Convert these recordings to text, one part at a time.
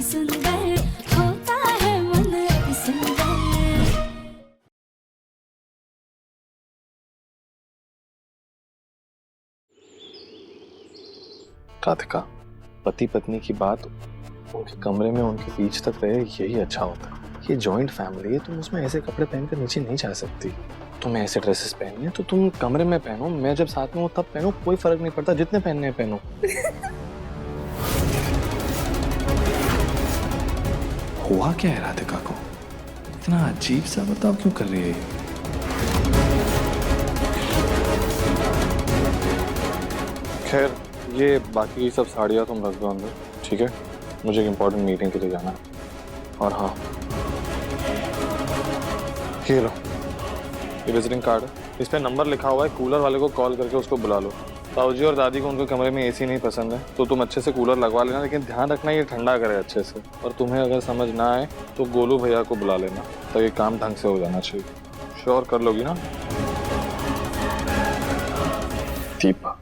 सुंदर होता है मन सुंदर। राधिका, पति पत्नी की बात उनके कमरे में उनके बीच तक रहे, यही अच्छा होता है। ये जॉइंट फैमिली है, तुम उसमें ऐसे कपड़े पहनकर नीचे नहीं जा सकती। तुम्हें ऐसे ड्रेसेस पहननी है तो तुम कमरे में पहनो, मैं जब साथ में हूँ तब पहनो, कोई फर्क नहीं पड़ता, जितने पहनने हैं पहनो। हुआ क्या है राधिका को? इतना अजीब सा बताओ क्यों कर रही है ये? खैर, ये बाकी की सब साड़ियाँ तुम रख दो अंदर, ठीक है? मुझे एक इम्पोर्टेंट मीटिंग के लिए जाना है। और हाँ, ये लो, ये विजिटिंग कार्ड है, इस पे नंबर लिखा हुआ है, कूलर वाले को कॉल करके उसको बुला लो। ताऊजी और दादी को उनके कमरे में एसी नहीं पसंद है, तो तुम अच्छे से कूलर लगवा लेना, लेकिन ध्यान रखना ये ठंडा करे अच्छे से। और तुम्हें अगर समझ ना आए तो गोलू भैया को बुला लेना, तो ये काम ढंग से हो जाना चाहिए। श्योर कर लोगी ना? दीपक,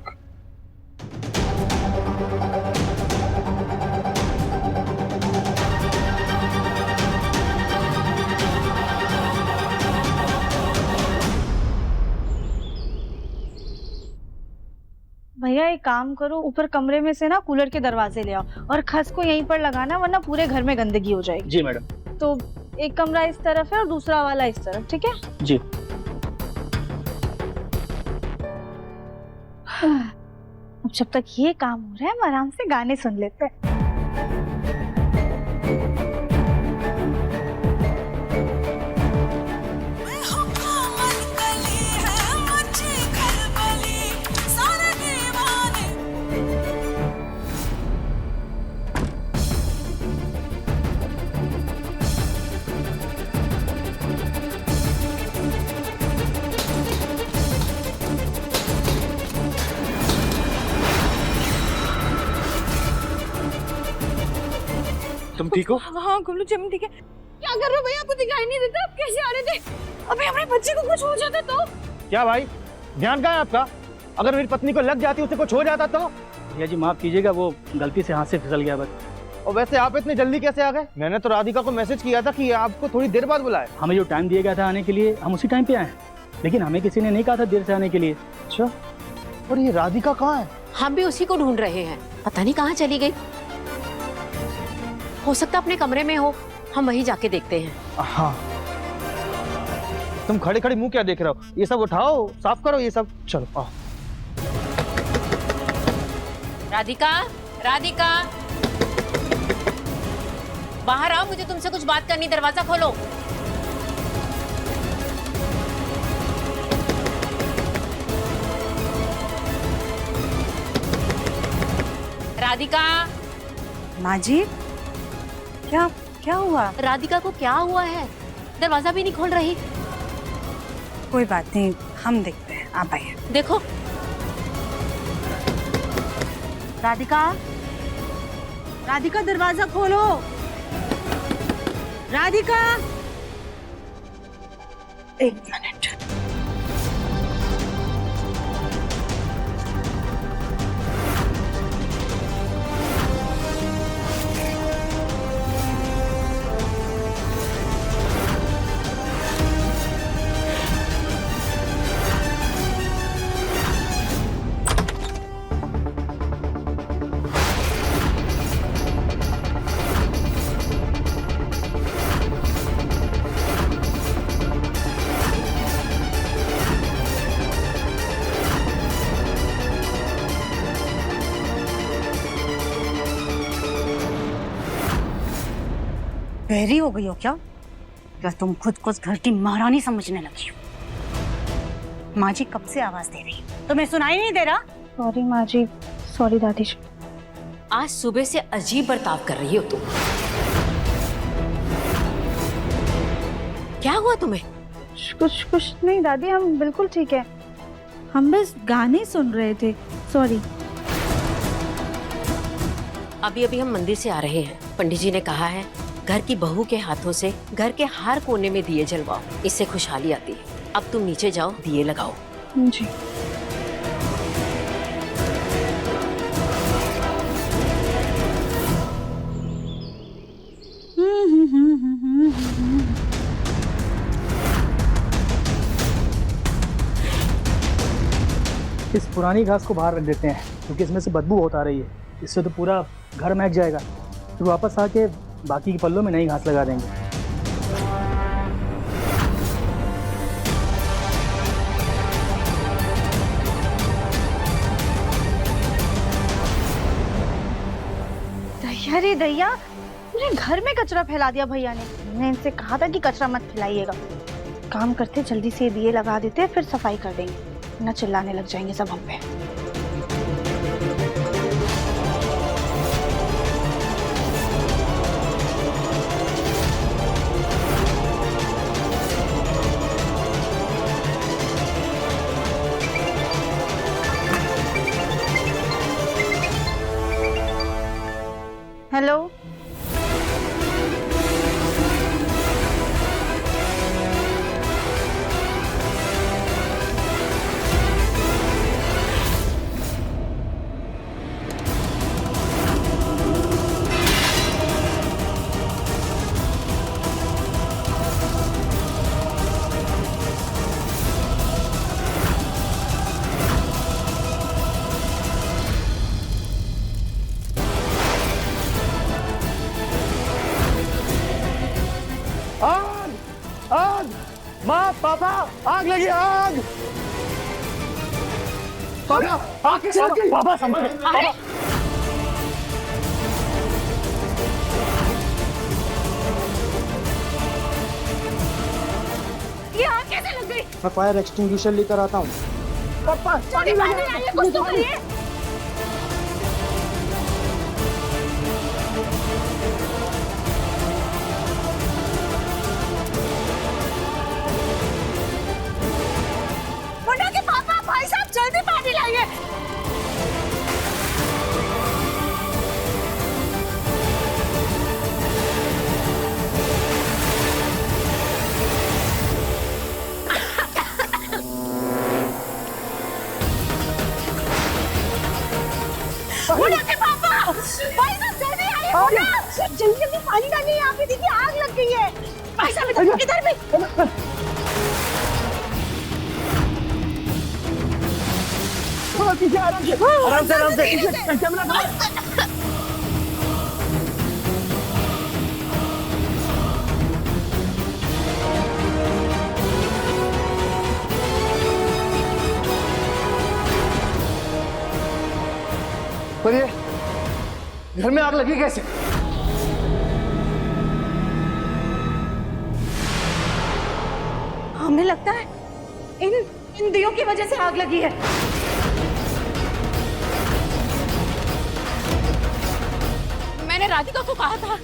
भैया एक काम करो, ऊपर कमरे में से ना कूलर के दरवाजे ले आओ और खस को यहीं पर लगाना, वरना पूरे घर में गंदगी हो जाएगी। जी मैडम। तो एक कमरा इस तरफ है और दूसरा वाला इस तरफ, ठीक है? जी। अब जब तक ये काम हो रहा है, हम आराम से गाने सुन लेते हैं। तुम ठीक हो? हाँ गुल्लू जी, हम ठीक है। क्या कर रहे हो भैया? आपको दिखाई नहीं देता? आप कैसे आ रहे थे? अबे हमारे बच्चे को कुछ हो जाता तो? क्या भाई, ध्यान कहाँ है आपका? अगर मेरी पत्नी को लग जाती, उसे कुछ हो जाता तो? भैया जी माफ कीजिएगा, वो गलती से हाथ से फिसल गया बस। और वैसे आप इतनी जल्दी कैसे आ गए? मैंने तो राधिका को मैसेज किया था कि आपको थोड़ी देर बाद बुलाए। हमें जो टाइम दिया गया था आने के लिए, हम उसी टाइम पे आए, लेकिन हमें किसी ने नहीं कहा था देर से आने के लिए। अच्छा, और ये राधिका कहाँ है? हम भी उसी को ढूंढ रहे हैं, पता नहीं कहाँ चली गई। हो सकता अपने कमरे में हो, हम वहीं जाके देखते हैं। हाँ, तुम खड़े खड़े मुंह क्या देख रहे हो? ये सब उठाओ, साफ करो ये सब। चलो आओ। राधिका, राधिका, बाहर आओ, मुझे तुमसे कुछ बात करनी, दरवाजा खोलो। राधिका। माँ जी, क्या क्या हुआ? राधिका को क्या हुआ है? दरवाजा भी नहीं खोल रही। कोई बात नहीं, हम देखते हैं, आप आइए। देखो राधिका, राधिका दरवाजा खोलो। राधिका, एक मिनट। बहरी हो गई हो क्या? या तुम खुद को घर की महारानी समझने लगी हो? माँ जी कब से आवाज दे रही है, तुम्हें सुनाई नहीं दे रहा? सॉरी माँ जी, सॉरी दादी जी। आज सुबह से अजीब बर्ताव कर रही हो तुम। क्या हुआ तुम्हें? कुछ नहीं दादी, हम बिल्कुल ठीक है। हम बस गाने सुन रहे थे, सॉरी। अभी अभी हम मंदिर से आ रहे हैं। पंडित जी ने कहा है घर की बहू के हाथों से घर के हर कोने में दिए जलवाओ, इससे खुशहाली आती है। अब तुम नीचे जाओ, दिए लगाओ। जी। इस पुरानी घास को बाहर रख देते हैं क्योंकि इसमें से बदबू बहुत आ रही है। इससे तो पूरा घर महक जाएगा। फिर वापस आके बाकी के पल्लों में नई घास लगा देंगे। दैया रे दैया, पूरे घर में कचरा फैला दिया भैया ने। मैंने इनसे कहा था कि कचरा मत फैलाइएगा। काम करते जल्दी से दिए लगा देते, फिर सफाई कर देंगे, ना चिल्लाने लग जाएंगे सब हम पे। हेलो, आग! आग! माँ, पापा, आग लगी, आग! पापा, आग कैसे लग गई? पापा, संभल! पापा! ये आग कैसे लग गई? मैं फायर एक्सटिंग्विशर लेकर आता हूँ। पापा, पानी लाइए, कुछ तो करिए। मुन्ना के पापा, भाई साहब जल्दी पानी लाइए। मुन्ना के पापा, भाई साहब जल्दी आइए। मुन्ना, जल्दी जल्दी पानी डालिए, यहाँ पे देखिए आग लग गई है। भाई साहब इधर भी। आराम से, आराम से। पर ये घर में आग लगी कैसे? हमें लगता है इन दियों की वजह से आग लगी है। मैंने राधिका को कहा था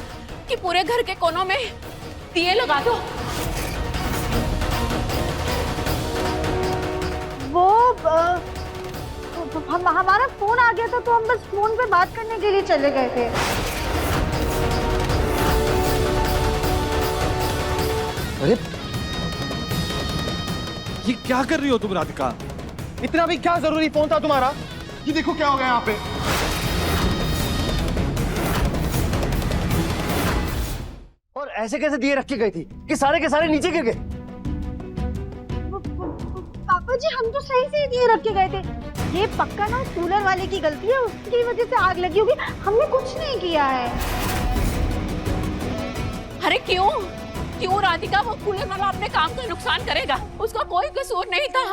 कि पूरे घर के कोनों में दिए लगा दो। वो हमारा फोन आ गया था तो हम बस फोन पे बात करने के लिए चले गए थे। अरे ये क्या कर रही हो तुम राधिका? इतना भी क्या जरूरी फोन था तुम्हारा? ये देखो क्या हो गया यहाँ पे। और ऐसे कैसे दिए रख के गई थी कि सारे के सारे नीचे गिर गए? पापा जी, हम तो सही से दिए रख के गए थे। ये पक्का ना कूलर वाले की गलती है, उसकी वजह से आग लगी होगी। हमने कुछ नहीं किया है। अरे क्यों क्यों राधिका, वो कूलर वाला अपने काम का नुकसान करेगा? उसका कोई कसूर नहीं था।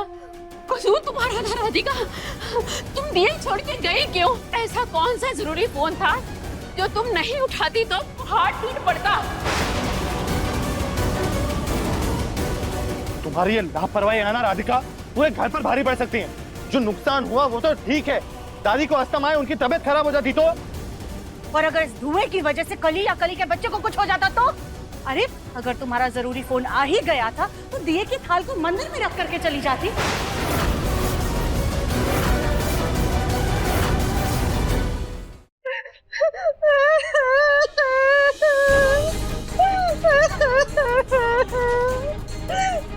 कसूर तुम्हारा था राधिका। तुम दिए छोड़ के गई क्यों? ऐसा कौन सा जरूरी फोन था जो तुम नहीं उठाती तो हाथ टूट पड़ता? तुम्हारी ये लापरवाही है ना राधिका, पूरे घर पर भारी पड़ सकती है। जो नुकसान हुआ वो तो ठीक है, दादी को अस्थमा है, उनकी तबीयत खराब हो जाती तो। और अगर इस धुएं की वजह से कली या कली के बच्चे को कुछ हो जाता तो? अरे अगर तुम्हारा जरूरी फोन आ ही गया था तो दिए की थाल को मंदिर में रख करके चली जाती।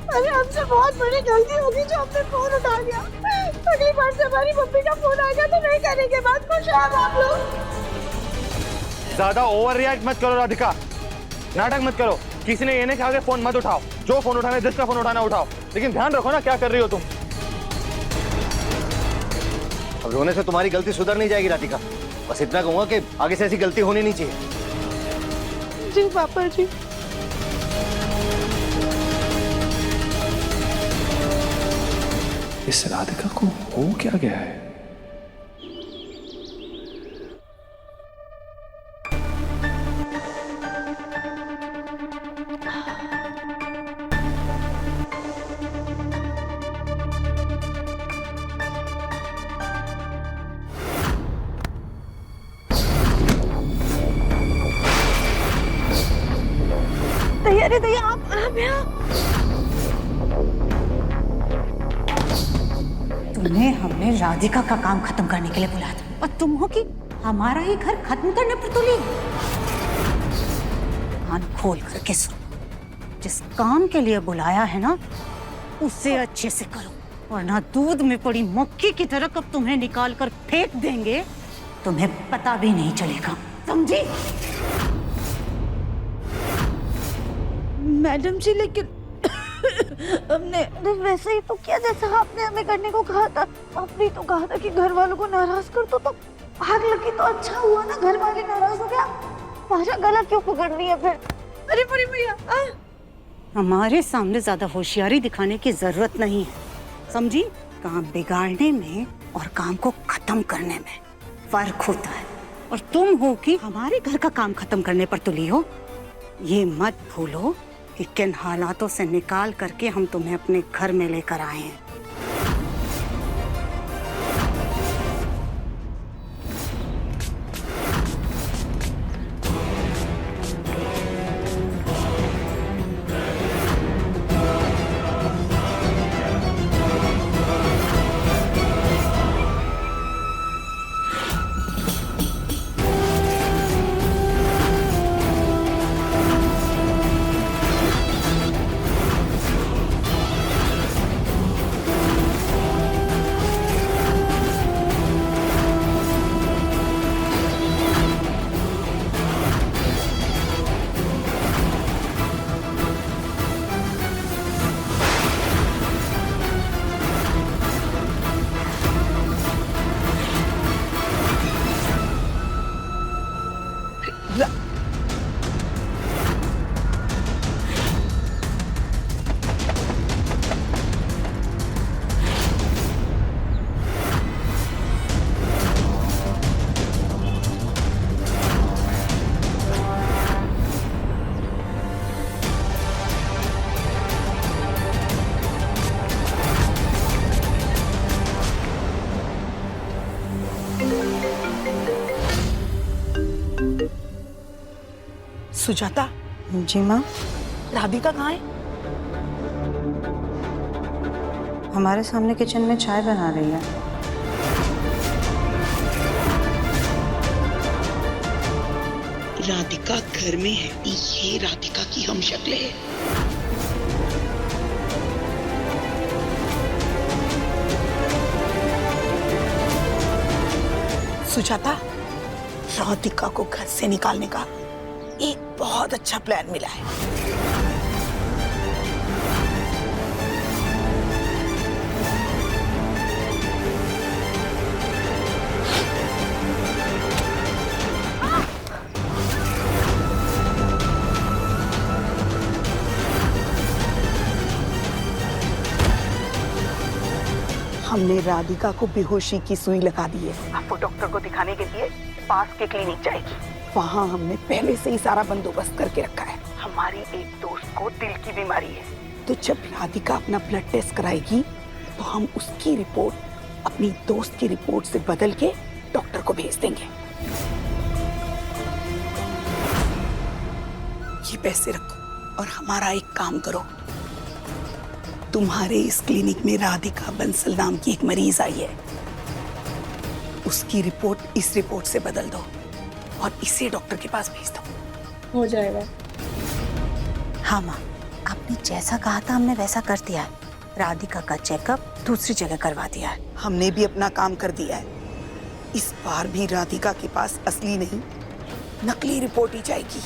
अरे हमसे बहुत बड़ी गलती होगी जो हमने फोन उठा लिया। अगली बार से हमारी मम्मी का फोन आएगा तो नहीं करेंगे बात। खुश हैं आप लोग। ज्यादा ओवर रिएक्ट मत करो राधिका, नाटक मत करो। किसी ने ये नहीं कहा कि फोन मत उठाओ, जो फोन उठाना है, जिसका फोन उठाना उठाओ, लेकिन ध्यान रखो ना क्या कर रही हो तुम। अब रोने से तुम्हारी गलती सुधर नहीं जाएगी राधिका। बस इतना कहूंगा कि आगे से ऐसी गलती होनी नहीं चाहिए। जी पापा जी। इस राधिका को हो क्या गया है? अरे भैया आप यहाँ। तुम्हें हमने राधिका का काम खत्म करने के लिए बुलाया था और तुम हो कि हमारा ही घर खत्म करने पर तुली। कान खोल करके सुनो, जिस काम के लिए बुलाया है ना उसे अच्छे से करो, वरना दूध में पड़ी मक्खी की तरह कब तुम्हें निकाल कर फेंक देंगे तुम्हें पता भी नहीं चलेगा, समझी? मैडम जी लेकिन हमने वैसे ही तो किया जैसा आपने हमें करने को कहा था। आपने तो कहा था कि घर वालों को नाराज कर दो, तो आग लगी तो अच्छा हुआ ना, घर वाले नाराज हो गया। हमारा गला क्यों पकड़ रही है फिर? अरे बड़ी भैया हमारे सामने ज्यादा होशियारी दिखाने की जरूरत नहीं है, समझी? काम बिगाड़ने में और काम को खत्म करने में फर्क होता है। और तुम हो कि हमारे घर का काम खत्म करने पर तुली हो। ये मत भूलो कि किन हालातों से निकाल करके हम तुम्हें अपने घर में लेकर आए हैं। सुजाता। जी माँ। राधिका कहाँ है? हमारे सामने किचन में चाय बना रही है। राधिका घर में है, ये राधिका की हम शक्ल है। सुजाता, राधिका को घर से निकालने का एक बहुत अच्छा प्लान मिला है। हमने राधिका को बेहोशी की सुई लगा दी है। आपको डॉक्टर को दिखाने के लिए पास के क्लिनिक जाएगी। वहाँ हमने पहले से ही सारा बंदोबस्त करके रखा है। हमारी एक दोस्त को दिल की बीमारी है, तो जब राधिका अपना ब्लड टेस्ट कराएगी तो हम उसकी रिपोर्ट अपनी दोस्त की रिपोर्ट से बदल के डॉक्टर को भेज देंगे। ये पैसे रखो और हमारा एक काम करो। तुम्हारे इस क्लिनिक में राधिका बंसल नाम की एक मरीज आई है, उसकी रिपोर्ट इस रिपोर्ट से बदल दो और इसे डॉक्टर के पास भेज दो। हो जाएगा। हाँ माँ, आपने जैसा कहा था हमने वैसा कर दिया है। राधिका का चेकअप दूसरी जगह करवा दिया है। हमने भी अपना काम कर दिया है। इस बार भी राधिका के पास असली नहीं नकली रिपोर्ट ही जाएगी।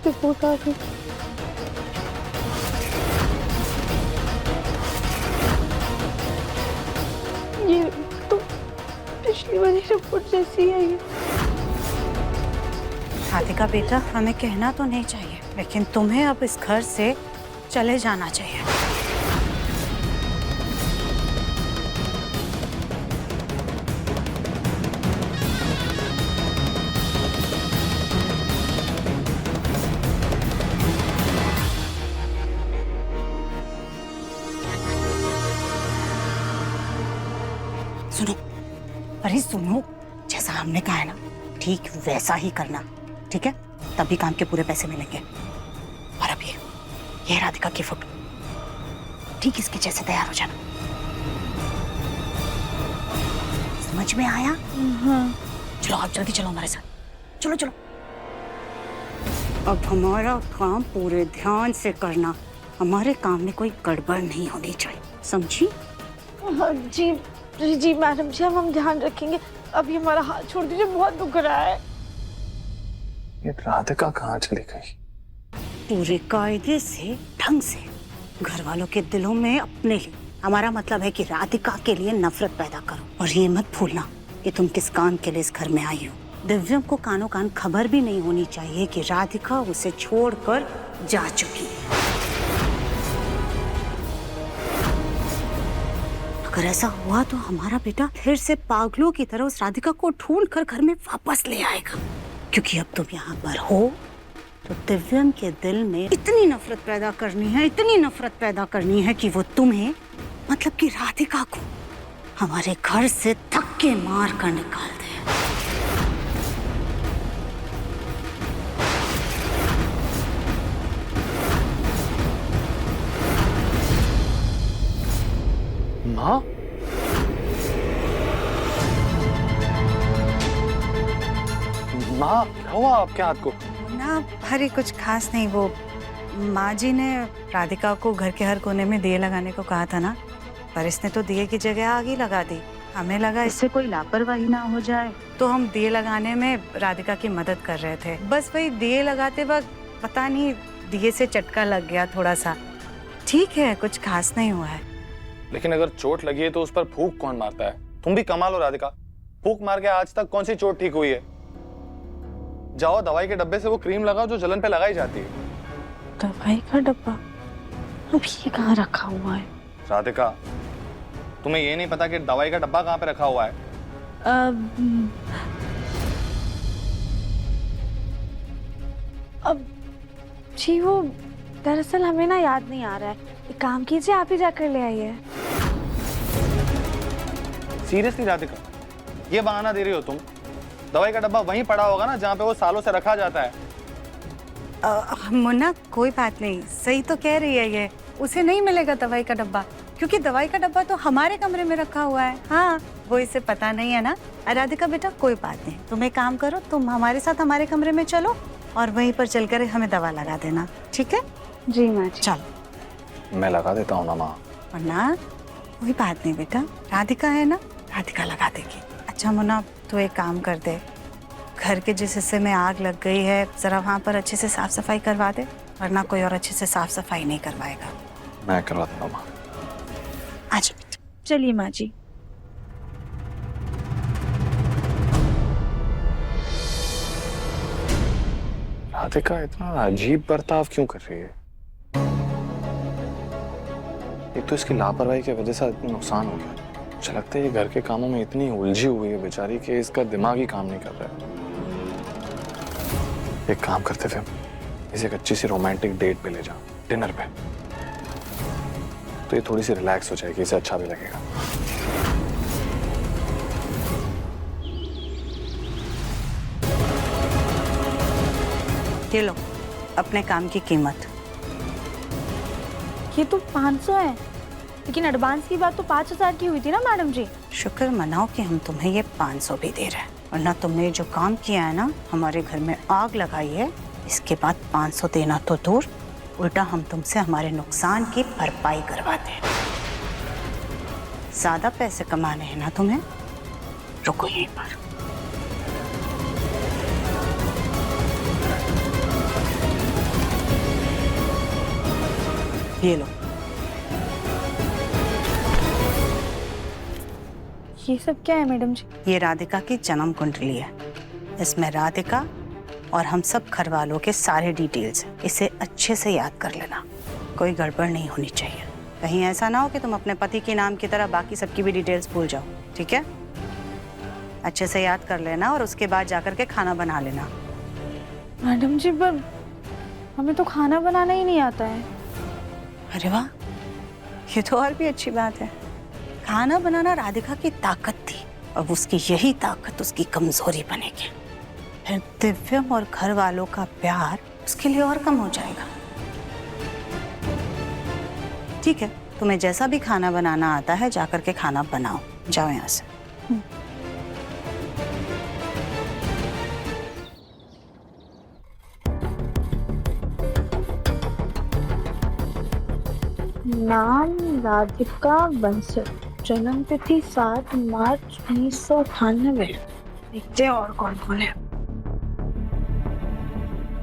रिपोर्ट आ गई। ये तो पिछली वाली रिपोर्ट जैसी है ये। राधिका बेटा, हमें कहना तो नहीं चाहिए, लेकिन तुम्हें अब इस घर से चले जाना चाहिए। सुनो, अरे सुनो, जैसा हमने कहा है ना, ठीक वैसा ही करना, ठीक है? तभी काम के पूरे पैसे मिलेंगे। और अब ये राधिका की फोटो, ठीक इसके जैसे तैयार हो जाना। समझ में आया? चलो आप जल्दी चलो हमारे साथ, चलो चलो। अब हमारा काम पूरे ध्यान से करना, हमारे काम में कोई गड़बड़ नहीं होनी चाहिए, समझी? जी जी मैडम जी, हम ध्यान रखेंगे। अभी हमारा हाथ छोड़ दीजिए, बहुत दुख रहा है। ये राधिका कहाँ चली गई? पूरे कायदे से, ढंग से, घर वालों के दिलों में अपने लिए, हमारा मतलब है कि राधिका के लिए नफरत पैदा करो। और ये मत भूलना कि तुम किस काम के लिए इस घर में आई हो। दिव्यम को कानों कान खबर भी नहीं होनी चाहिए कि राधिका उसे छोड़कर जा चुकी है। अगर ऐसा हुआ तो हमारा बेटा फिर से पागलों की तरह उस राधिका को ढूंढ कर घर में वापस ले आएगा। क्योंकि अब तुम यहाँ पर हो तो दिव्यम के दिल में इतनी नफरत पैदा करनी है, इतनी नफरत पैदा करनी है कि वो तुम्हें, मतलब कि राधिका को, हमारे घर से धक्के मार कर निकाल दे। माँ, माँ क्या हुआ आपके हाथ को? ना हरे कुछ खास नहीं, वो माँ जी ने राधिका को घर के हर कोने में दिए लगाने को कहा था ना, पर इसने तो दिए की जगह आग ही लगा दी। हमें लगा इससे कोई लापरवाही ना हो जाए, तो हम दिए लगाने में राधिका की मदद कर रहे थे। बस वही दिए लगाते वक्त पता नहीं दिए से चटका लग गया थोड़ा सा। ठीक है, कुछ खास नहीं हुआ है। लेकिन अगर चोट लगी है तो उस पर फूंक कौन मारता है? तुम भी कमाल हो राधिका, फूंक मार के आज तक कौन सी चोट ठीक हुई है? जाओ दवाई के डब्बे से वो क्रीम लगाओ जो जलन पे लगाई जाती है। दवाई का डब्बा अभी ये कहाँ रखा हुआ है? राधिका, तुम्हें ये नहीं पता कि दवाई का डब्बा कहाँ पे रखा हुआ है? अब जी वो दरअसल हमें ना याद नहीं आ रहा है। एक काम कीजिए, आप ही जाकर ले आइए। सीरियसली राधिका, ये बहाना दे रही हो तुम? दवाई का डब्बा वहीं पड़ा होगा ना जहाँ पे वो सालों से रखा जाता है। मुन्ना कोई बात नहीं, सही तो कह रही है ये, उसे नहीं मिलेगा दवाई का डब्बा, क्योंकि दवाई का डब्बा तो हमारे कमरे में रखा हुआ है। हाँ, वो इसे पता नहीं है ना। राधिका बेटा कोई बात नहीं, तुम एक काम करो, तुम हमारे साथ हमारे कमरे में चलो और वहीं पर चलकर हमें दवा लगा देना, ठीक है? जी माँ जी। चलो मैं लगा देता हूँ ना माँ। मुन्ना कोई बात नहीं बेटा, राधिका है ना, राधिका लगा देगी। अच्छा मुन्ना, तो एक काम कर दे, घर के जिस हिस्से में आग लग गई है जरा वहाँ पर अच्छे से साफ सफाई करवा दे, वरना कोई और अच्छे से साफ सफाई नहीं करवाएगा। मैं करवा दूंगा माँ। अच्छा बेटा। चलिए माँ जी। राधिका इतना अजीब बर्ताव क्यों कर रही है? एक तो इसकी लापरवाही की वजह से इतना नुकसान हो गया। मुझे लगता है ये घर के कामों में इतनी उलझी हुई है बेचारी कि इसका दिमाग ही काम नहीं कर रहा है। एक काम करते थे, इसे एक अच्छी सी रोमांटिक डेट पे ले जा, डिनर पे, तो ये थोड़ी सी रिलैक्स हो जाएगी, इसे अच्छा भी लगेगा। ये लो अपने काम की कीमत। ये तो 500 है, लेकिन एडवांस की बात तो 5000 की हुई थी ना मैडम जी। शुक्र मनाओ कि हम तुम्हें ये 500 भी दे रहे हैं, वरना तुमने जो काम किया है ना, हमारे घर में आग लगाई है, इसके बाद 500 देना तो दूर, उल्टा हम तुमसे हमारे नुकसान की भरपाई करवाते हैं। ज्यादा पैसे कमाने हैं ना तुम्हें? रुको यहीं पर। ये लो। ये सब क्या है मैडम जी? ये राधिका की जन्म कुंडली है। इसमें राधिका और हम सब घर वालों के सारे डिटेल्स हैं। इसे अच्छे से याद कर लेना, कोई गड़बड़ नहीं होनी चाहिए। कहीं ऐसा ना हो कि तुम अपने पति के नाम की तरह बाकी सबकी भी डिटेल्स भूल जाओ, ठीक है? अच्छे से याद कर लेना और उसके बाद जाकर के खाना बना लेना। मैडम जी पर हमें तो खाना बनाना ही नहीं आता है। अरे वाह, ये तो और भी अच्छी बात है। खाना बनाना राधिका की ताकत थी, अब उसकी यही ताकत उसकी कमजोरी बनेगी। फिर दिव्यम और घर वालों का प्यार उसके लिए और कम हो जाएगा। ठीक है, तुम्हें जैसा भी खाना बनाना आता है जाकर के खाना बनाओ। जाओ यहाँ से। नाम राधिका बंसल, जन्म तिथि 7 मार्च 1998। देखते हैं और कौन कौन है।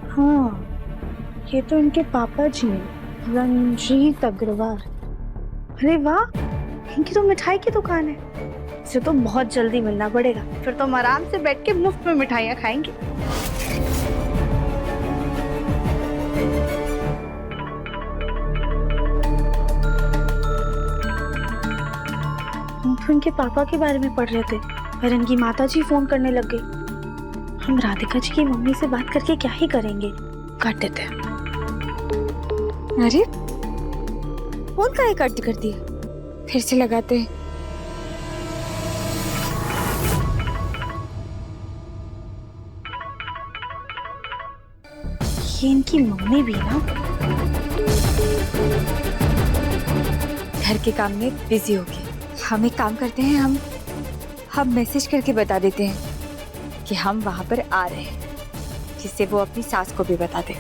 हाँ, ये तो इनके पापा जी हैं, रंजीत अग्रवाल। अरे वाह, इनकी तो मिठाई की दुकान है। इसे तो बहुत जल्दी मिलना पड़ेगा, फिर तो हम आराम से बैठ के मुफ्त में मिठाइयाँ खाएंगे। हम तो इनके पापा के बारे में पढ़ रहे थे, पर इनकी माताजी फोन करने लग गई। हम राधिका जी की मम्मी से बात करके क्या ही करेंगे, काट देते हैं। अरे फोन का कट कर दिया, फिर से लगाते हैं। ये इनकी मम्मी भी ना घर के काम में बिजी होगी। हम एक काम करते हैं, हम मैसेज करके बता देते हैं कि हम वहां पर आ रहे हैं, जिससे वो अपनी सास को भी बता दे।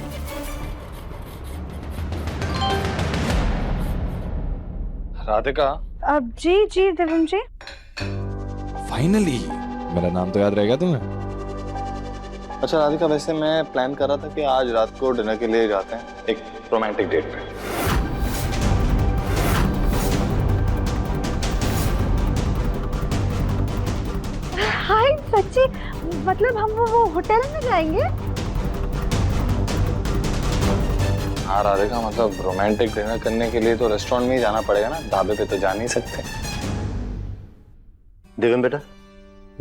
राधिका। अब जी दिव्यम जी। फाइनली मेरा नाम तो याद रहेगा तुम्हें। अच्छा राधिका, वैसे मैं प्लान कर रहा था कि आज रात को डिनर के लिए जाते हैं, एक रोमांटिक डेट पे। हाय सच्ची, मतलब हम वो होटल में जाएंगे? हाँ राधिका, मतलब रोमांटिक डिनर करने के लिए तो रेस्टोरेंट में ही जाना पड़ेगा ना, ढाबे पे तो जा नहीं सकते। दिव्यम बेटा।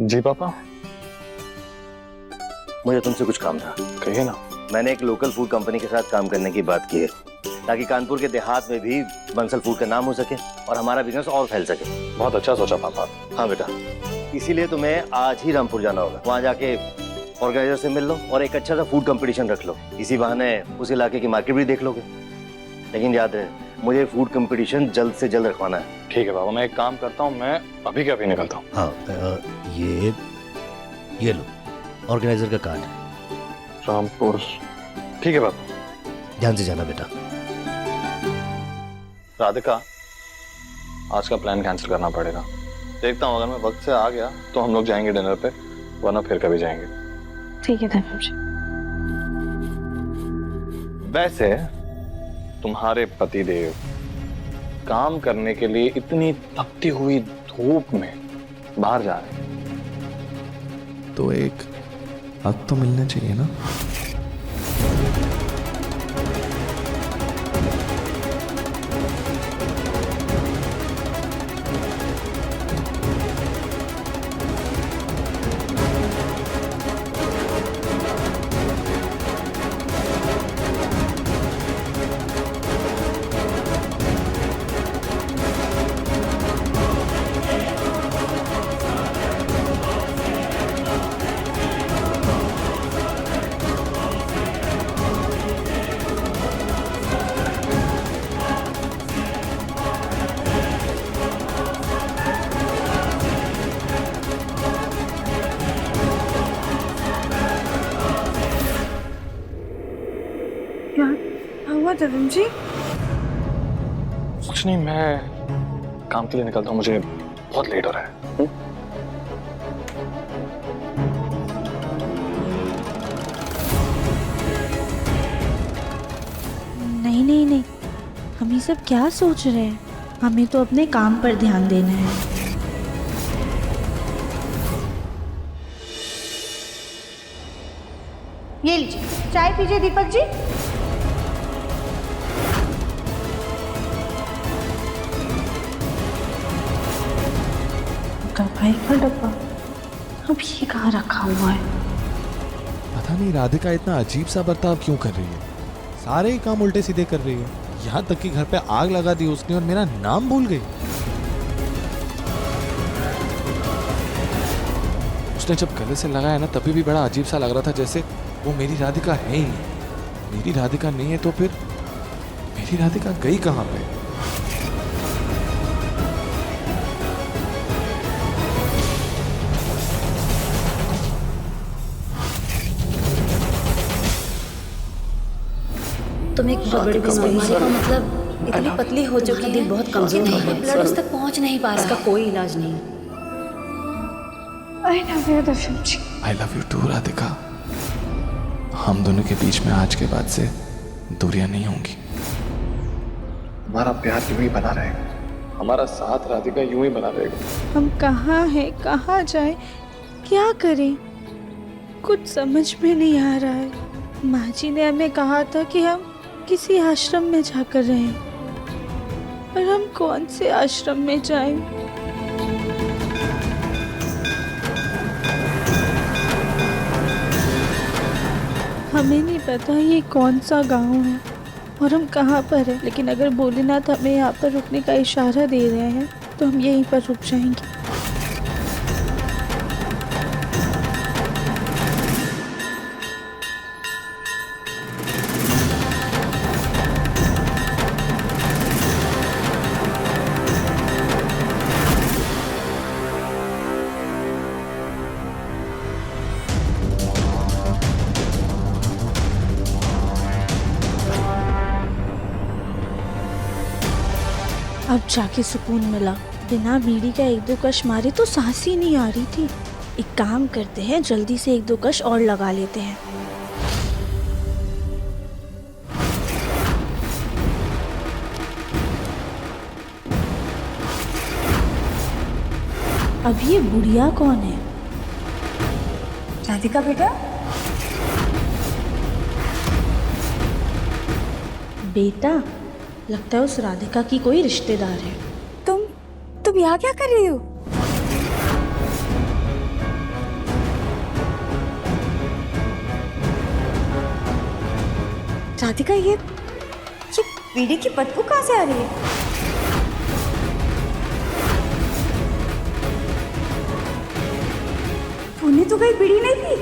जी पापा। मुझे तुमसे कुछ काम था। कहिए ना। मैंने एक लोकल फूड कंपनी के साथ काम करने की बात की है, ताकि कानपुर के देहात में भी बंसल फूड का नाम हो सके और हमारा बिजनेस और फैल सके। बहुत अच्छा सोचा पापा। हाँ बेटा, इसीलिए तुम्हें आज ही रामपुर जाना होगा। वहाँ जाके ऑर्गेनाइजर से मिल लो और एक अच्छा सा फूड कंपटीशन रख लो। इसी बहाने उस इलाके की मार्केट भी देख लोगे। लेकिन याद है, मुझे फूड कंपटीशन जल्द से जल्द रखवाना है। ठीक है पापा, मैं एक काम करता हूँ, मैं अभी के अभी निकलता हूँ। हाँ, ये लो ऑर्गेनाइजर का कार्ड। रामपुर। ठीक है पापा। ध्यान से जाना बेटा। राधिका, आज का प्लान कैंसिल करना पड़ेगा। देखता हूँ, अगर मैं वक्त से आ गया तो हम लोग जाएंगे डिनर पे, वरना फिर कभी जाएंगे। ठीक है दिव्यम जी। वैसे तुम्हारे पतिदेव काम करने के लिए इतनी तपती हुई धूप में बाहर जा रहे हैं, तो एक हक तो मिलना चाहिए ना। हुआ दिव्यम जी? कुछ नहीं, मैं काम के लिए निकलता हूँ, मुझे बहुत लेट हो रहा है। नहीं, हम ये सब क्या सोच रहे हैं? हमें तो अपने काम पर ध्यान देना है। ये लीजिए चाय पीजिए दीपक जी। दवाई का डब्बा अब ये कहाँ रखा हुआ है? पता नहीं राधिका इतना अजीब सा बर्ताव क्यों कर रही है। सारे ही काम उल्टे सीधे कर रही है। यहाँ तक कि घर पे आग लगा दी उसने और मेरा नाम भूल गई। उसने जब गले से लगाया ना तभी भी बड़ा अजीब सा लग रहा था, जैसे वो मेरी राधिका है ही नहीं। मेरी राधिका नहीं है तो फिर मेरी राधिका गई कहाँ पे? तुम एक बहुत बड़ी बीमारी का मतलब इतनी पतली हो चुकी है, बहुत कमजोर है, ब्लड उस तक पहुंच नहीं पा रहा, इसका कोई इलाज नहीं। I love you, Divyam ji. I love you too, Radhika. हम दोनों के बीच में आज के बाद से दूरियां नहीं होंगी। हमारा प्यार यूं ही बना रहेगा, हमारा साथ राधिका यूं ही बना रहेगा। हम कहाँ हैं, कहाँ जाएं, क्या करें, कुछ समझ में नहीं आ रहा है। माँ जी ने हमें कहा था कि हम किसी आश्रम में जाकर रहें, पर हम कौन से आश्रम में जाएं? हमें नहीं पता ये कौन सा गांव है और हम कहाँ पर हैं, लेकिन अगर भोलेनाथ हमें यहाँ पर रुकने का इशारा दे रहे हैं तो हम यहीं पर रुक जाएंगे। अब जाके सुकून मिला। बिना बीड़ी का एक दो कश मारे तो सांस ही नहीं आ रही थी। एक काम करते हैं, जल्दी से एक दो कश और लगा लेते हैं। अब ये बुढ़िया कौन है? राधिका बेटा, बेटा लगता है उस राधिका की कोई रिश्तेदार है। तुम यहाँ क्या कर रही हो? राधिका, ये बीड़ी की बदबू कहाँ से आ रही है? तूने तो कहीं बीड़ी नहीं पी?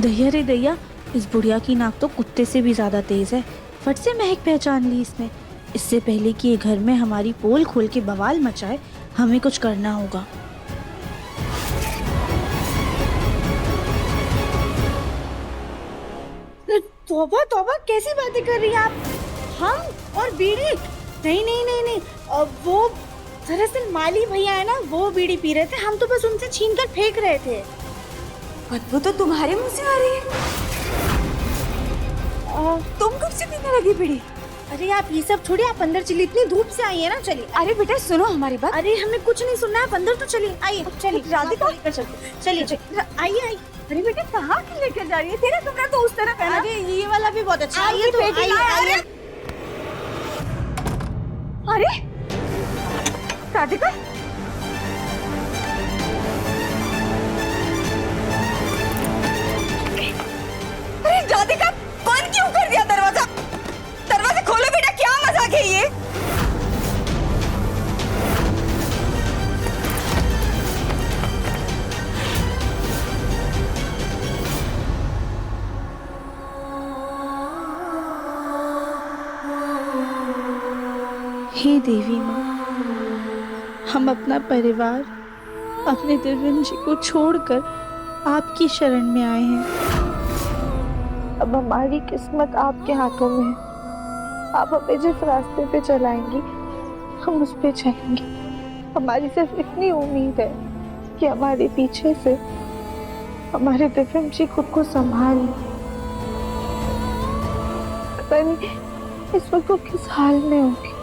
दैया रे दैया, इस बुढ़िया की नाक तो कुत्ते से भी ज्यादा तेज है। फट से महक पहचान ली इसने। इससे पहले कि ये घर में हमारी पोल खोल के बवाल मचाए, हमें कुछ करना होगा। तौबा तौबा, कैसी बातें कर रही हैं आप? हम और बीड़ी? नहीं नहीं नहीं नहीं, वो दरअसल माली भैया है ना, वो बीड़ी पी रहे थे, हम तो बस उनसे छीन कर फेंक रहे थे। बदबू तो तुम्हारे मुंह से आ रही है। तुम कब से पीने लगी बीड़ी? अरे आप ये सब छोड़िए, आप अंदर चलिए, इतनी धूप से आई है ना। चलिए। अरे बेटा सुनो हमारी बात। अरे हमें कुछ नहीं सुनना है, आप अंदर तो चलिए। आइए चलिए, राधिका लेकर चलते। चलिए चलिए, आइए आइए। अरे बेटा कहाँ की लेकर जा रही है? तेरा कमरा तो उस तरफ है ना। अरे ये वाला भी बहुत अच्छा है। आइए तो आइए। अरे राधिका, अरे राधिका बंद क्यों कर दिया दरवाजा? दरवाजा खोलो बेटा, क्या मजाक है ये? हे देवी माँ, हम अपना परिवार, अपने दिव्यम जी को छोड़कर आपकी शरण में आए हैं। अब हमारी किस्मत आपके हाथों में है। आप हमें जिस रास्ते पे चलाएंगी हम उस पे चलेंगे। हमारी सिर्फ इतनी उम्मीद है कि हमारे पीछे से हमारे दिव्यम जी खुद को संभाल लें। पता नहीं इस वक्त वो किस हाल में होंगे।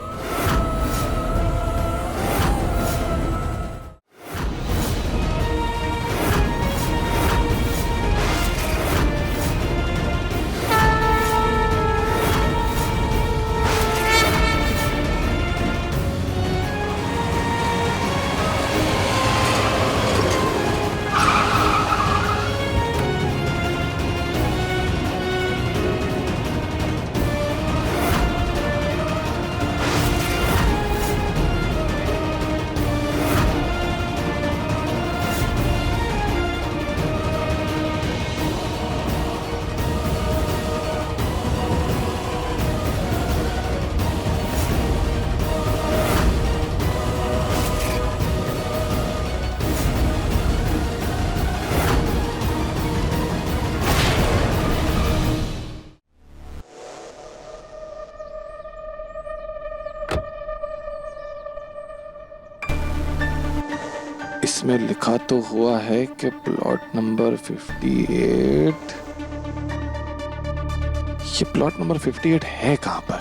इसमें लिखा तो हुआ है कि प्लॉट नंबर 58। ये प्लॉट नंबर 58 है कहां पर?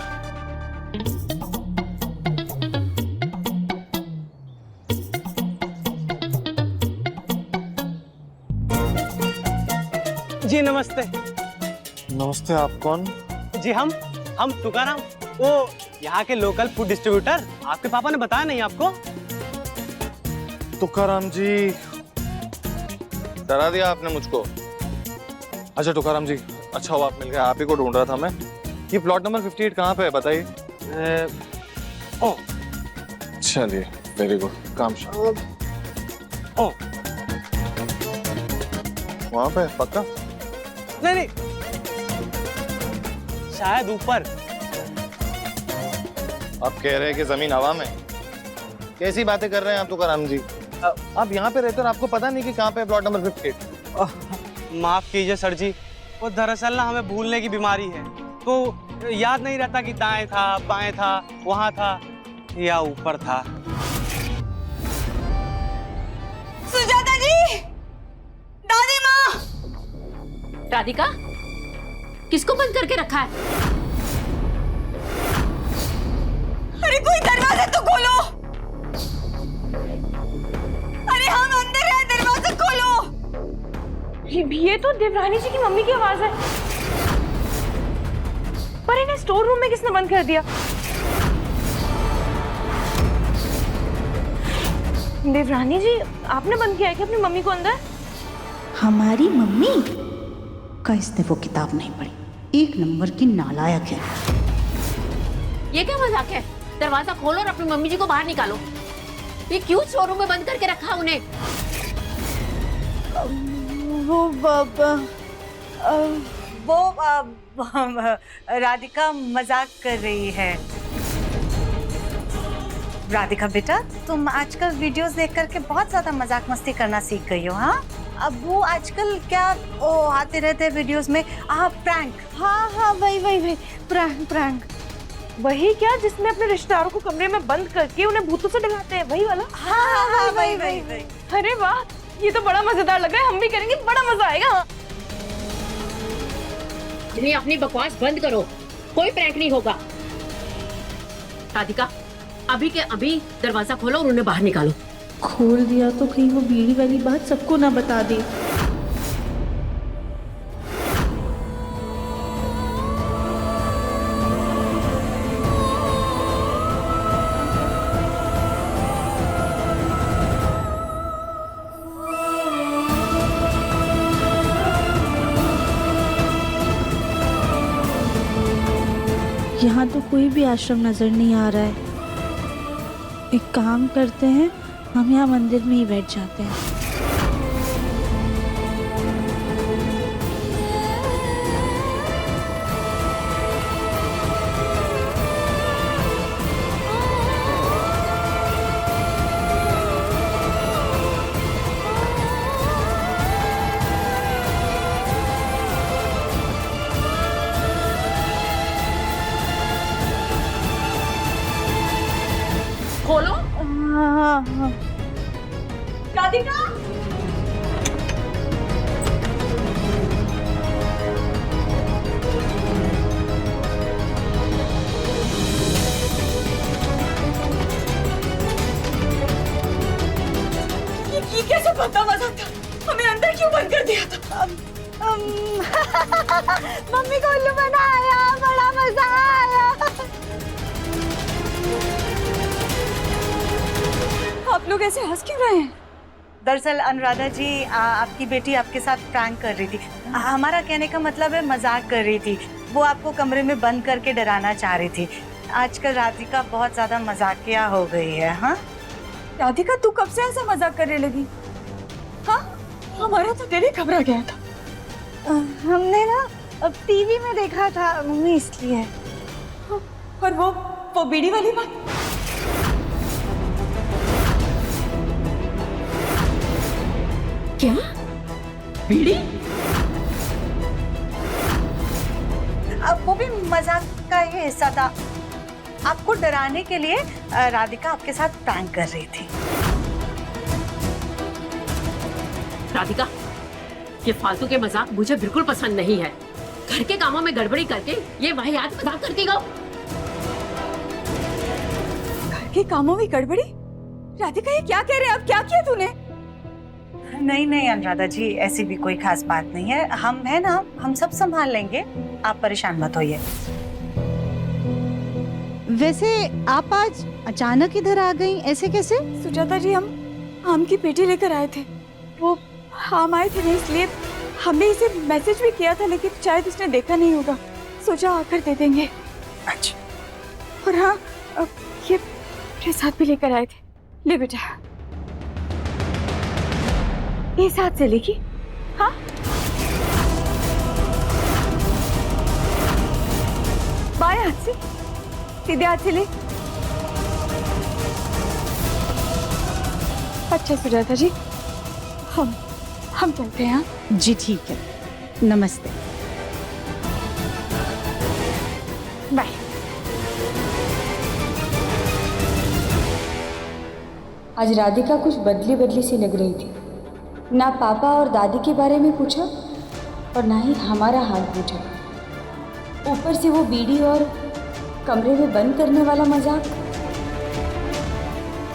जी नमस्ते। नमस्ते, आप कौन? जी हम तुकाराम, वो यहाँ के लोकल फूड डिस्ट्रीब्यूटर। आपके पापा ने बताया नहीं आपको? तुकाराम जी, डरा दिया आपने मुझको। अच्छा तुकाराम जी, अच्छा हुआ आप मिल गए, आप ही को ढूंढ रहा था मैं। ये प्लॉट नंबर 58 कहाँ पे है बताइए। ओ चलिए, वेरी गुड, काम शाम। ओ वहाँ पे पक्का? नहीं, शायद ऊपर। आप कह रहे हैं कि जमीन हवा में? कैसी बातें कर रहे हैं आप तुकाराम जी? आप यहाँ पे रहते हो और आपको पता नहीं कि कहाँ पे प्लॉट नंबर 58? माफ कीजिए सर जी, वो दरअसल ना हमें भूलने की बीमारी है, तो याद नहीं रहता कि दाएं था, बाएं था, वहां था या ऊपर था। सुजाता जी, दादी माँ। राधिका, किसको बंद करके रखा है? अरे कोई दरवाजा तो खोलो। अरे हम अंदर हैं, दरवाजा खोलो। ये तो देवरानी जी की मम्मी की आवाज है। पर इन्हें स्टोर रूम में किसने बंद कर दिया? देवरानी जी, आपने बंद किया है क्या अपनी मम्मी को अंदर? हमारी मम्मी का इसने वो किताब नहीं पढ़ी, एक नंबर की नालायक है। ये क्या मजाक है? दरवाजा खोलो और अपनी मम्मी जी को बाहर निकालो। ये क्यों शोरूम में बंद करके रखा उन्हें? वो राधिका मजाक कर रही है। राधिका बेटा, तुम आजकल वीडियोस देख करके बहुत ज्यादा मजाक मस्ती करना सीख गई हो। हाँ, अब वो आजकल क्या आते रहते हैं वीडियोस में, प्रैंक। हाँ, वही प्रैंक। वही क्या जिसमें अपने रिश्तेदारों को कमरे में बंद करके उन्हें भूतों से डराते हैं, वही वाला? हाँ, वही। अरे वाह, ये तो बड़ा मजेदार लग रहा है, हम भी करेंगे, बड़ा मजा आएगा। इन्हें अपनी बकवास बंद करो, कोई प्रैंक नहीं होगा। राधिका, अभी के अभी दरवाजा खोलो और उन्हें बाहर निकालो। खोल दिया तो कहीं वो बीड़ी वाली बात सबको ना बता दे। यहाँ तो कोई भी आश्रम नजर नहीं आ रहा है। एक काम करते हैं, हम यहाँ मंदिर में ही बैठ जाते हैं। खोलो। हाँ। राधिका, ये कैसे बनता मजाक था? हमें अंदर क्यों बंद कर दिया था? मम्मी को उल्लू बनाया, बड़ा मजा आया। आप लोग ऐसे हंस क्यों रहे हैं? दरअसल अनुराधा जी, आपकी बेटी आपके साथ प्रैंक कर रही थी। हमारा कहने का मतलब है मजाक कर रही थी। वो आपको कमरे में बंद करके डराना चाह रही थी। आजकल राधिका बहुत ज्यादा मजाकिया हो गई है। हाँ राधिका, तू कब से ऐसा मजाक करने लगी? हाँ, हमारा तो दिल ही घबरा गया था। हमने ना टीवी में देखा था मम्मी, इसलिए। और वो बीड़ी वाली बात? क्या? बीड़ी? अब वो भी मजाक का ही हिस्सा था। आपको डराने के लिए राधिका आपके साथ प्रैंक कर रही थी। राधिका, ये फालतू के मजाक मुझे बिल्कुल पसंद नहीं है। घर के कामों में गड़बड़ी करके ये वाहियात मजाक करती हो। घर के कामों में गड़बड़ी? राधिका ये क्या कह रहे हैं? अब क्या किया तूने? नहीं नहीं अनुराधा जी, ऐसी भी कोई खास बात नहीं है। हम है ना, हम सब संभाल लेंगे, आप परेशान मत होइए। वैसे आप आज अचानक इधर आ गई, ऐसे कैसे? सुजाता जी, हम आम की पेटी लेकर आए थे। वो आम आए थे ना, इसलिए हमने इसे मैसेज भी किया था, लेकिन शायद उसने देखा नहीं होगा, सोचा आकर दे देंगे। अच्छा। और हाँ, ये मेरे साथ भी लेकर आए थे। ले बेटा, इस हाथ से लेगी। हाँ, बाएं हाथ से, सीधे हाथ से ले। अच्छा सुजाता जी, हम चलते हैं। हाँ जी ठीक है, नमस्ते। बाय। आज राधिका कुछ बदली बदली सी लग रही थी। ना पापा और दादी के बारे में पूछा और ना ही हमारा हाल पूछा। ऊपर से वो बीड़ी और कमरे में बंद करने वाला मजाक।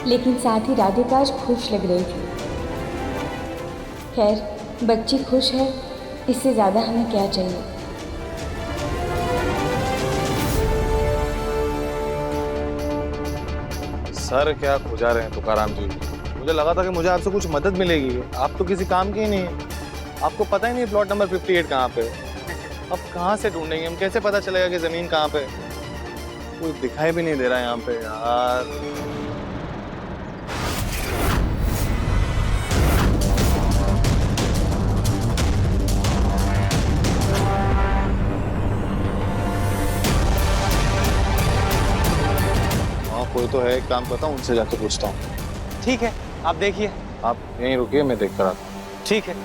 लेकिन साथ ही राधिका आज खुश लग रही थी। खैर, बच्ची खुश है, इससे ज़्यादा हमें क्या चाहिए। सर क्या खुजा रहे हैं तुकाराम जी? मुझे लगा था कि मुझे आपसे कुछ मदद मिलेगी। आप तो किसी काम की ही नहीं है। आपको पता ही नहीं प्लॉट नंबर 58 कहाँ पे है। अब कहाँ से ढूंढेंगे हम? कैसे पता चलेगा कि जमीन कहाँ पे है? कोई दिखाई भी नहीं दे रहा है यहाँ पे यार। कोई तो है, एक काम करता हूँ, उनसे जाके पूछता हूँ। ठीक है, आप देखिए। आप यहीं रुकिए, मैं देख कर आता हूँ। ठीक है।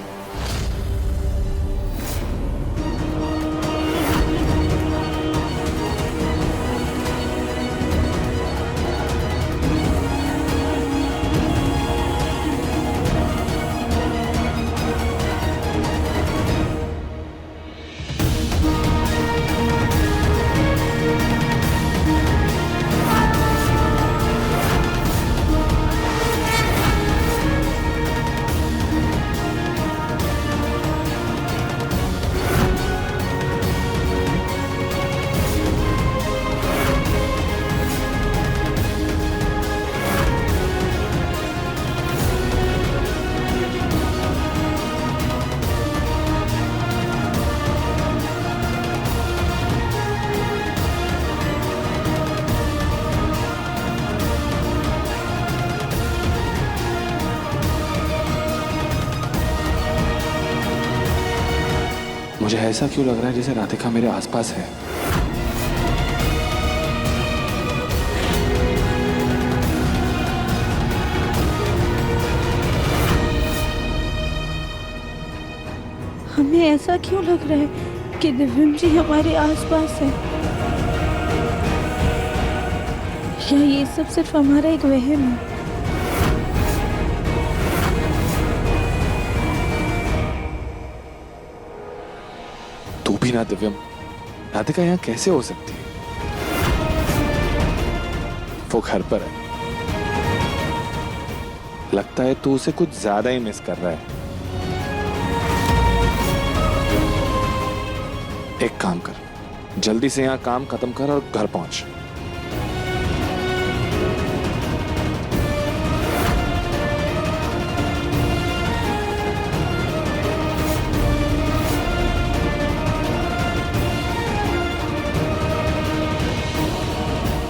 मुझे ऐसा क्यों लग रहा है जैसे राधिका मेरे आसपास है? हमें ऐसा क्यों लग रहा है कि दिव्यम जी हमारे आसपास है? या ये सब सिर्फ हमारा एक वहम है? तू भी ना दिव्यम, राधिका यहाँ कैसे हो सकती है? वो घर पर है। लगता है तू उसे कुछ ज्यादा ही मिस कर रहा है। एक काम कर, जल्दी से यहाँ काम खत्म कर और घर पहुंच।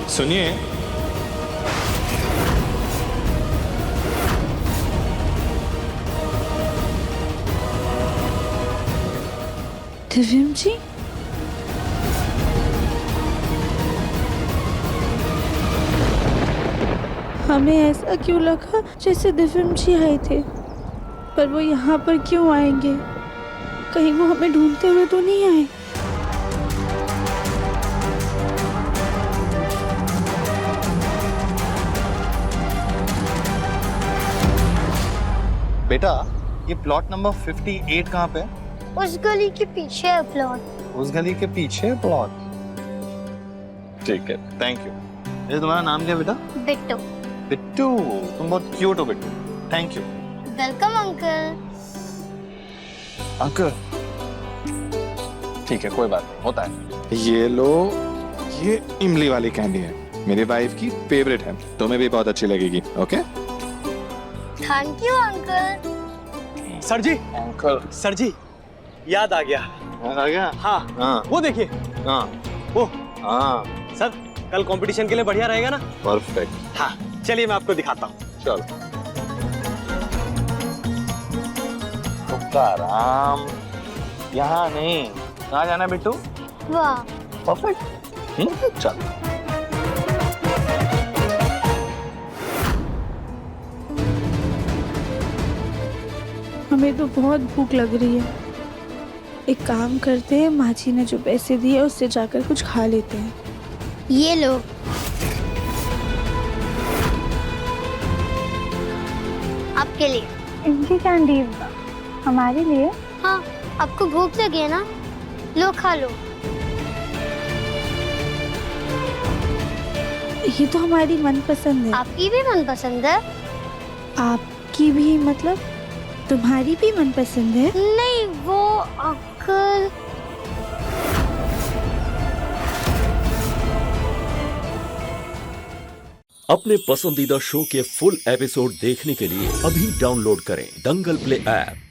सुनिए, दिव्यम जी, हमें ऐसा क्यों लगा जैसे दिव्यम जी आए थे, पर वो यहाँ पर क्यों आएंगे? कहीं वो हमें ढूंढते हुए तो नहीं आए? बेटा, ये प्लॉट नंबर 58 कहाँ पे है? उस गली के पीछे है प्लॉट। उस गली के पीछे प्लॉट। ठीक है, थैंक यू। ये तुम्हारा नाम क्या बेटा? बिट्टू। बिट्टू, तुम बहुत क्यूट हो Bittu. Thank you. Welcome uncle. Uncle ठीक है, कोई बात नहीं, होता है। ये लो, ये इमली वाली कैंडी है, मेरी वाइफ की फेवरेट है, तुम्हें भी बहुत अच्छी लगेगी। Okay, thank you uncle. Sir ji, uncle sir ji, याद आ गया। आ गया। हाँ, हाँ वो देखिए। हाँ वो हाँ सर, कल कंपटीशन के लिए बढ़िया रहेगा ना? परफेक्ट। हाँ, चलिए मैं आपको दिखाता हूँ। चलो तुकाराम, यहाँ नहीं, कहाँ जाना है बिट्टू? वाह, परफेक्ट। चल हमें तो बहुत भूख लग रही है। एक काम करते हैं, माँ जी ने जो पैसे दिए उससे जाकर कुछ खा लेते हैं। ये लो। आपके लिए। इनकी कैंडी हमारे लिए? हाँ, आपको भूख लगी है ना? लो खा लो। ये तो हमारी मनपसंद है। आपकी भी मनपसंद है? आपकी भी मतलब तुम्हारी भी मनपसंद है? नहीं, वो अंकल। अपने पसंदीदा शो के फुल एपिसोड देखने के लिए अभी डाउनलोड करें दंगल प्ले ऐप।